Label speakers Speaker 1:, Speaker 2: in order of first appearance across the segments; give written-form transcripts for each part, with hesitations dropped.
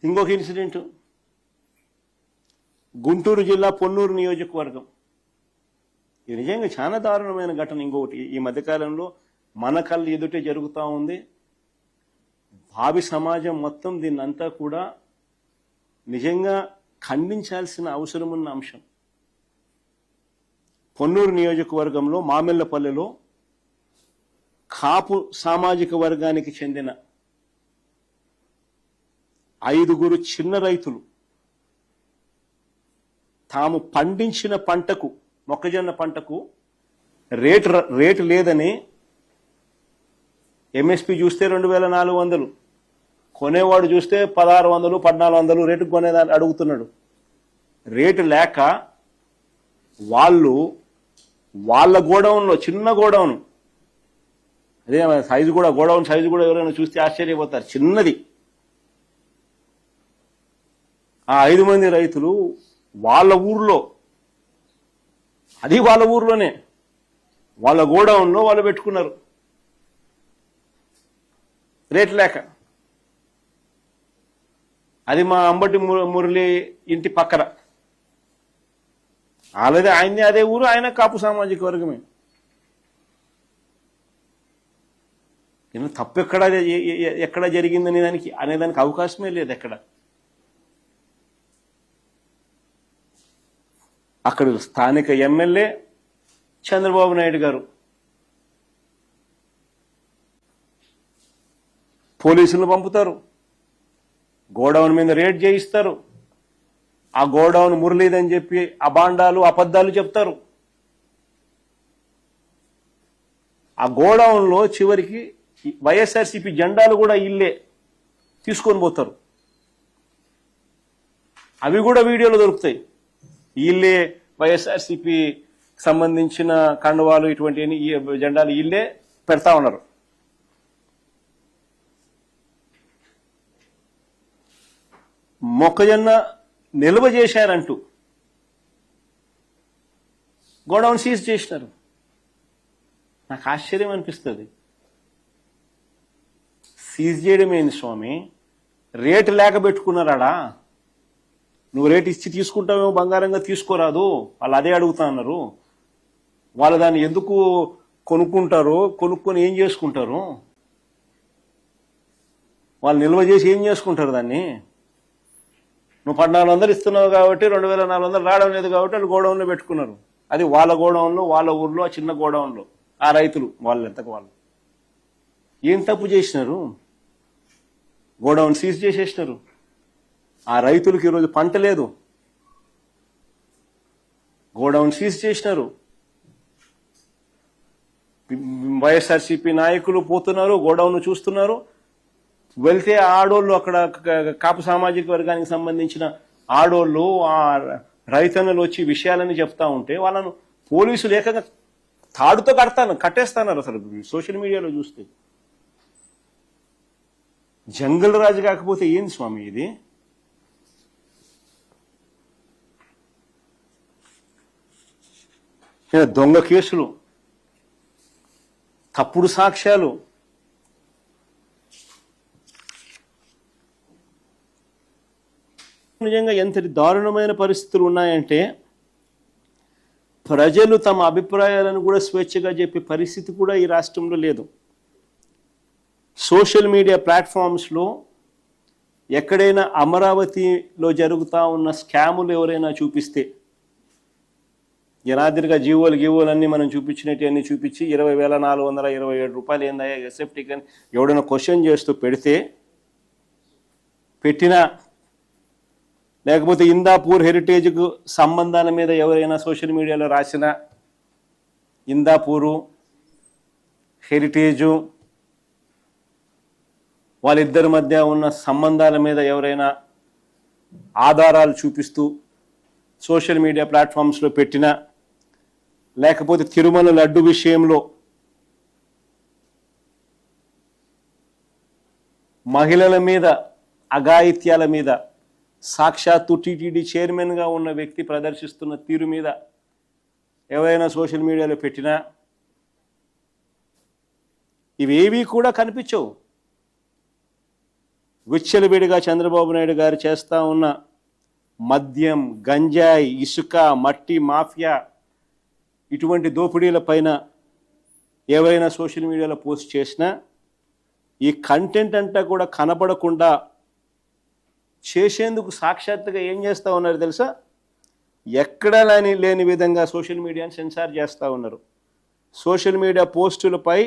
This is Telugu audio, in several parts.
Speaker 1: ఇంకొక ఇన్సిడెంట్, గుంటూరు జిల్లా పొన్నూరు నియోజకవర్గం. ఇది నిజంగా చాలా దారుణమైన ఘటన. ఇంకొకటి ఈ మధ్యకాలంలో మన కళ్ళు ఎదుటే జరుగుతూ ఉంది. భావి సమాజం మొత్తం దీన్నంతా కూడా నిజంగా ఖండించాల్సిన అవసరం ఉన్న అంశం. పొన్నూరు నియోజకవర్గంలో మామిళ్లపల్లెలో కాపు సామాజిక వర్గానికి చెందిన 5 చిన్న రైతులు తాము పండించిన పంటకు, మొక్కజొన్న పంటకు రేటు లేదని ఎంఎస్పి చూస్తే 2400, కొనేవాడు చూస్తే 1600, 1400 రేటుకు కొనేదాన్ని అడుగుతున్నాడు. రేటు లేక వాళ్ళ గోడౌన్లో, చిన్న గోడౌన్, అదే సైజు కూడా, గోడౌన్ సైజు కూడా ఎవరైనా చూస్తే ఆశ్చర్యపోతారు, చిన్నది. ఆ 5 మంది రైతులు వాళ్ళ ఊర్లో, అది వాళ్ళ ఊర్లోనే, వాళ్ళ గోడౌన్లో వాళ్ళు పెట్టుకున్నారు రేటు లేక. అది మా అంబటి మురళి ఇంటి పక్కన. ఆల్రెడీ ఆయన్ని అదే ఊరు, ఆయన కాపు సామాజిక వర్గమే. తప్పు ఎక్కడ జరిగిందని అనేదానికి అవకాశమే లేదు ఎక్కడ. అక్కడ స్థానిక ఎమ్మెల్యే చంద్రబాబు నాయుడు గారు పోలీసులను పంపుతారు, గోడౌన్ మీద రేడ్ చేయిస్తారు. ఆ గోడౌన్ మురళీదని చెప్పి అబాండాలు, అబద్ధాలు చెప్తారు. ఆ గోడౌన్లో చివరికి వైఎస్ఆర్సీపీ జెండాలు కూడా ఇల్లే తీసుకొని పోతారు. అవి కూడా వీడియోలో దొరుకుతాయి. ఇల్లే వైఎస్ఆర్సీపీ సంబంధించిన కండువాలు, ఇటువంటి జెండాలు ఇల్లే పెడతా ఉన్నారు. మొక్కజొన్న నిల్వ చేశారంటూ గోడౌన్ సీజ్ చేసినారు. నాకు ఆశ్చర్యం అనిపిస్తుంది. సీజ్ చేయడం ఏంది స్వామి? రేటు లేక పెట్టుకున్నారాడా? నువ్వు రేటు ఇచ్చి తీసుకుంటావేమో, బంగారంగా తీసుకోరాదు. వాళ్ళు అదే అడుగుతా అన్నారు. వాళ్ళు దాన్ని ఎందుకు కొనుక్కుంటారో, కొనుక్కొని ఏం చేసుకుంటారు? వాళ్ళు నిల్వ చేసి ఏం చేసుకుంటారు దాన్ని? నువ్వు 1400 ఇస్తున్నావు కాబట్టి 2400 రావడం లేదు కాబట్టి వాళ్ళు గోడౌన్లో పెట్టుకున్నారు. అది వాళ్ళ గోడౌన్లో, వాళ్ళ ఊర్లో, ఆ చిన్న గోడౌన్లో ఆ రైతులు వాళ్ళు ఎంతకు వాళ్ళు ఏం తప్పు చేసినారు? గోడౌన్ సీజ్ చేసేసినారు. ఆ రైతులకు ఈరోజు పంట లేదు, గోడౌన్ సీజ్ చేసినారు. వైఎస్ఆర్సీపీ నాయకులు పోతున్నారు, గోడౌన్ చూస్తున్నారు. వెళ్తే ఆడోళ్ళు, అక్కడ కాపు సామాజిక వర్గానికి సంబంధించిన ఆడోళ్ళు, ఆ రైతన్నలు వచ్చి విషయాలని చెప్తా ఉంటే వాళ్ళను పోలీసులు ఏకంగా తాడుతో కట్టేస్తున్నారు. అసలు సోషల్ మీడియాలో చూస్తే జంగల్ రాజు కాకపోతే ఏంది స్వామి ఇది? దొంగ కేసులు, తప్పుడు సాక్ష్యాలు. నిజంగా ఎంతటి దారుణమైన పరిస్థితులు ఉన్నాయంటే ప్రజలు తమ అభిప్రాయాలను కూడా స్వేచ్ఛగా చెప్పే పరిస్థితి కూడా ఈ రాష్ట్రంలో లేదు. సోషల్ మీడియా ప్లాట్ఫామ్స్లో ఎక్కడైనా అమరావతిలో జరుగుతూ ఉన్న స్కాములు ఎవరైనా చూపిస్తే, జనాదిరిగా గీవోలు అన్నీ మనం చూపించినట్టు అన్నీ చూపించి 20,427 రూపాయలు ఏందా ఎస్ఎఫ్టీకి అని ఎవడైనా క్వశ్చన్ చేస్తూ పెట్టినా, లేకపోతే ఇందాపూర్ హెరిటేజ్కు సంబంధాల మీద ఎవరైనా సోషల్ మీడియాలో రాసిన, ఇందాపూరు హెరిటేజు వాళ్ళిద్దరి మధ్య ఉన్న సంబంధాల మీద ఎవరైనా ఆధారాలు చూపిస్తూ సోషల్ మీడియా ప్లాట్ఫామ్స్లో పెట్టినా, లేకపోతే తిరుమల లడ్డు విషయంలో మహిళల మీద అఘాయిత్యాల మీద సాక్షాత్తు టీటీడీ చైర్మన్గా ఉన్న వ్యక్తి ప్రదర్శిస్తున్న తీరు మీద ఎవరైనా సోషల్ మీడియాలో పెట్టినా, ఇవేవీ కూడా కనిపించవు. విచ్చలవిడిగా చంద్రబాబు నాయుడు గారు చేస్తూ ఉన్న మద్యం, గంజాయి, ఇసుక, మట్టి మాఫియా ఇటువంటి దోపిడీల పైన ఎవరైనా సోషల్ మీడియాలో పోస్ట్ చేసినా ఈ కంటెంట్ అంతా కూడా కనపడకుండా చేసేందుకు సాక్షాత్తుగా ఏం చేస్తూ ఉన్నారు తెలుసా? ఎక్కడా లేని విధంగా సోషల్ మీడియాని సెన్సార్ చేస్తూ ఉన్నారు. సోషల్ మీడియా పోస్టులపై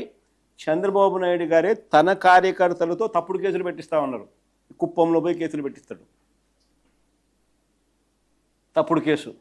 Speaker 1: చంద్రబాబు నాయుడు గారే తన కార్యకర్తలతో తప్పుడు కేసులు పెట్టిస్తూ ఉన్నారు. కుప్పంలో పోయి కేసులు పెట్టిస్తాడు, తప్పుడు కేసు.